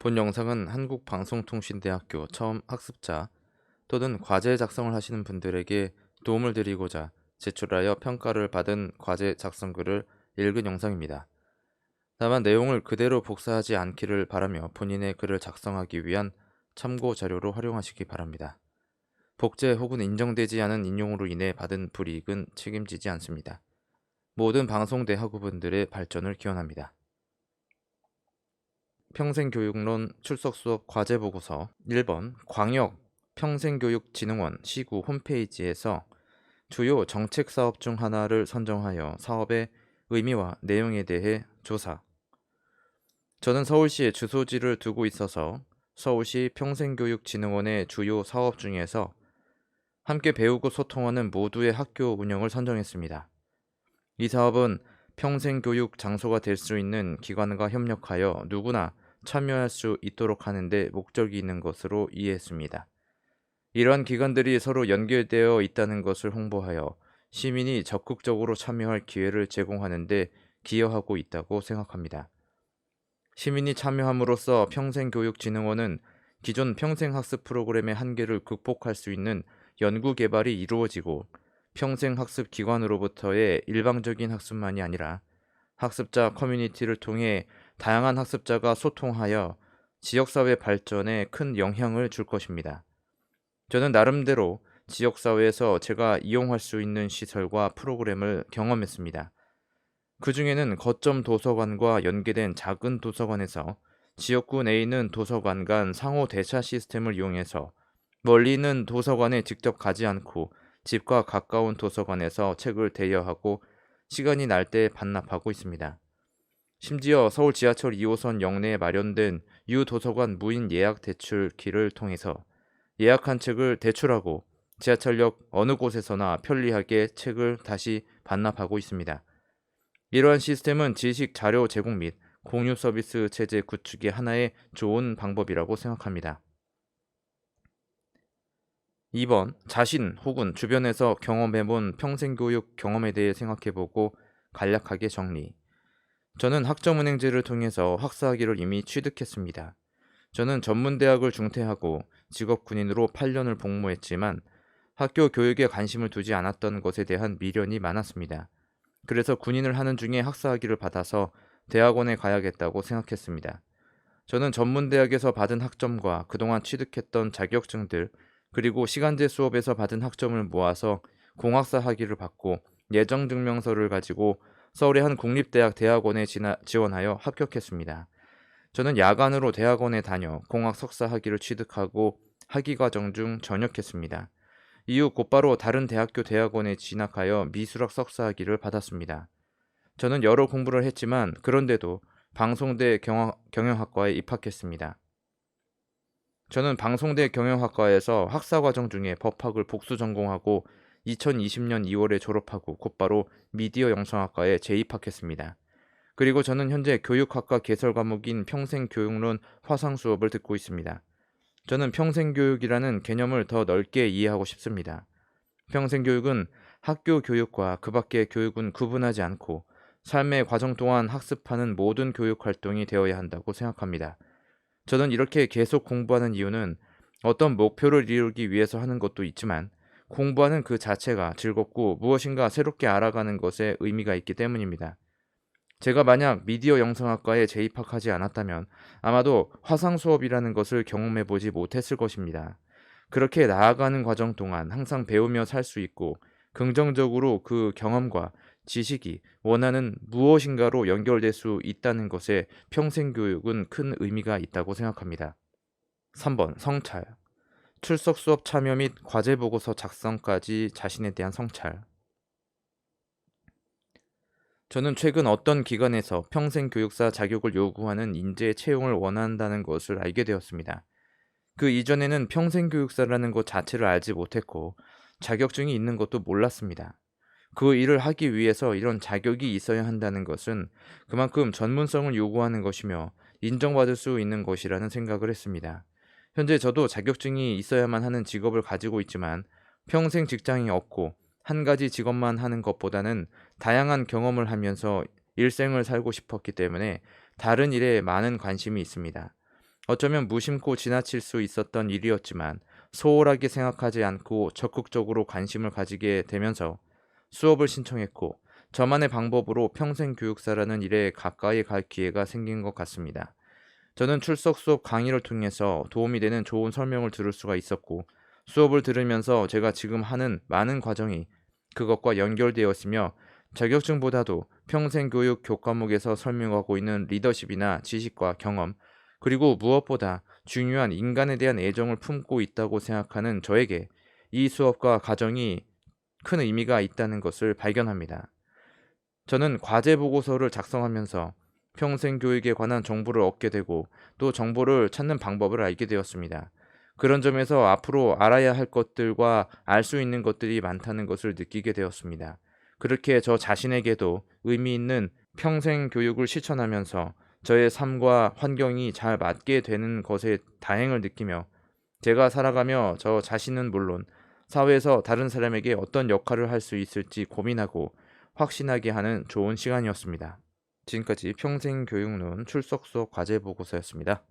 본 영상은 한국방송통신대학교 처음 학습자 또는 과제 작성을 하시는 분들에게 도움을 드리고자 제출하여 평가를 받은 과제 작성글을 읽은 영상입니다. 다만 내용을 그대로 복사하지 않기를 바라며 본인의 글을 작성하기 위한 참고 자료로 활용하시기 바랍니다. 복제 혹은 인정되지 않은 인용으로 인해 받은 불이익은 책임지지 않습니다. 모든 방송대 학우분들의 발전을 기원합니다. 평생교육론 출석수업 과제보고서 1번 광역 평생교육진흥원 시구 홈페이지에서 주요 정책사업 중 하나를 선정하여 사업의 의미와 내용에 대해 조사. 저는 서울시에 주소지를 두고 있어서 서울시 평생교육진흥원의 주요 사업 중에서 함께 배우고 소통하는 모두의 학교 운영을 선정했습니다. 이 사업은 평생교육 장소가 될 수 있는 기관과 협력하여 누구나 참여할 수 있도록 하는 데 목적이 있는 것으로 이해했습니다. 이러한 기관들이 서로 연결되어 있다는 것을 홍보하여 시민이 적극적으로 참여할 기회를 제공하는 데 기여하고 있다고 생각합니다. 시민이 참여함으로써 평생교육진흥원은 기존 평생학습 프로그램의 한계를 극복할 수 있는 연구 개발이 이루어지고 평생학습 기관으로부터의 일방적인 학습만이 아니라 학습자 커뮤니티를 통해 다양한 학습자가 소통하여 지역사회 발전에 큰 영향을 줄 것입니다. 저는 나름대로 지역사회에서 제가 이용할 수 있는 시설과 프로그램을 경험했습니다. 그 중에는 거점 도서관과 연계된 작은 도서관에서 지역구 내에 있는 도서관 간 상호 대차 시스템을 이용해서 멀리 있는 도서관에 직접 가지 않고 집과 가까운 도서관에서 책을 대여하고 시간이 날 때 반납하고 있습니다. 심지어 서울 지하철 2호선 역내에 마련된 유도서관 무인 예약 대출기를 통해서 예약한 책을 대출하고 지하철역 어느 곳에서나 편리하게 책을 다시 반납하고 있습니다. 이러한 시스템은 지식 자료 제공 및 공유 서비스 체제 구축의 하나의 좋은 방법이라고 생각합니다. 2번, 자신 혹은 주변에서 경험해본 평생교육 경험에 대해 생각해보고 간략하게 정리. 저는 학점은행제를 통해서 학사학위를 이미 취득했습니다. 저는 전문대학을 중퇴하고 직업군인으로 8년을 복무했지만 학교 교육에 관심을 두지 않았던 것에 대한 미련이 많았습니다. 그래서 군인을 하는 중에 학사학위를 받아서 대학원에 가야겠다고 생각했습니다. 저는 전문대학에서 받은 학점과 그동안 취득했던 자격증들 그리고 시간제 수업에서 받은 학점을 모아서 공학사 학위를 받고 예정증명서를 가지고 서울의 한 국립대학 대학원에 지원하여 합격했습니다. 저는 야간으로 대학원에 다녀 공학 석사 학위를 취득하고 학위 과정 중 전역했습니다. 이후 곧바로 다른 대학교 대학원에 진학하여 미술학 석사 학위를 받았습니다. 저는 여러 공부를 했지만 그런데도 방송대 경영학과에 입학했습니다. 저는 방송대 경영학과에서 학사과정 중에 법학을 복수 전공하고 2020년 2월에 졸업하고 곧바로 미디어 영상학과에 재입학했습니다. 그리고 저는 현재 교육학과 개설 과목인 평생교육론 화상 수업을 듣고 있습니다. 저는 평생교육이라는 개념을 더 넓게 이해하고 싶습니다. 평생교육은 학교 교육과 그 밖의 교육은 구분하지 않고 삶의 과정 동안 학습하는 모든 교육 활동이 되어야 한다고 생각합니다. 저는 이렇게 계속 공부하는 이유는 어떤 목표를 이루기 위해서 하는 것도 있지만 공부하는 그 자체가 즐겁고 무엇인가 새롭게 알아가는 것에 의미가 있기 때문입니다. 제가 만약 미디어 영상학과에 재입학하지 않았다면 아마도 화상 수업이라는 것을 경험해보지 못했을 것입니다. 그렇게 나아가는 과정 동안 항상 배우며 살 수 있고 긍정적으로 그 경험과 지식이 원하는 무엇인가로 연결될 수 있다는 것에 평생교육은 큰 의미가 있다고 생각합니다. 3번 성찰. 출석 수업 참여 및 과제 보고서 작성까지 자신에 대한 성찰. 저는 최근 어떤 기관에서 평생교육사 자격을 요구하는 인재 채용을 원한다는 것을 알게 되었습니다. 그 이전에는 평생교육사라는 것 자체를 알지 못했고 자격증이 있는 것도 몰랐습니다. 그 일을 하기 위해서 이런 자격이 있어야 한다는 것은 그만큼 전문성을 요구하는 것이며 인정받을 수 있는 것이라는 생각을 했습니다. 현재 저도 자격증이 있어야만 하는 직업을 가지고 있지만 평생 직장이 없고 한 가지 직업만 하는 것보다는 다양한 경험을 하면서 일생을 살고 싶었기 때문에 다른 일에 많은 관심이 있습니다. 어쩌면 무심코 지나칠 수 있었던 일이었지만 소홀하게 생각하지 않고 적극적으로 관심을 가지게 되면서 수업을 신청했고 저만의 방법으로 평생교육사라는 일에 가까이 갈 기회가 생긴 것 같습니다. 저는 출석 수업 강의를 통해서 도움이 되는 좋은 설명을 들을 수가 있었고 수업을 들으면서 제가 지금 하는 많은 과정이 그것과 연결되었으며 자격증보다도 평생교육 교과목에서 설명하고 있는 리더십이나 지식과 경험 그리고 무엇보다 중요한 인간에 대한 애정을 품고 있다고 생각하는 저에게 이 수업과 과정이 큰 의미가 있다는 것을 발견합니다. 저는 과제 보고서를 작성하면서 평생 교육에 관한 정보를 얻게 되고 또 정보를 찾는 방법을 알게 되었습니다. 그런 점에서 앞으로 알아야 할 것들과 알 수 있는 것들이 많다는 것을 느끼게 되었습니다. 그렇게 저 자신에게도 의미 있는 평생 교육을 실천하면서 저의 삶과 환경이 잘 맞게 되는 것에 다행을 느끼며 제가 살아가며 저 자신은 물론 사회에서 다른 사람에게 어떤 역할을 할 수 있을지 고민하고 확신하게 하는 좋은 시간이었습니다. 지금까지 평생교육론 출석 수업 과제 보고서였습니다.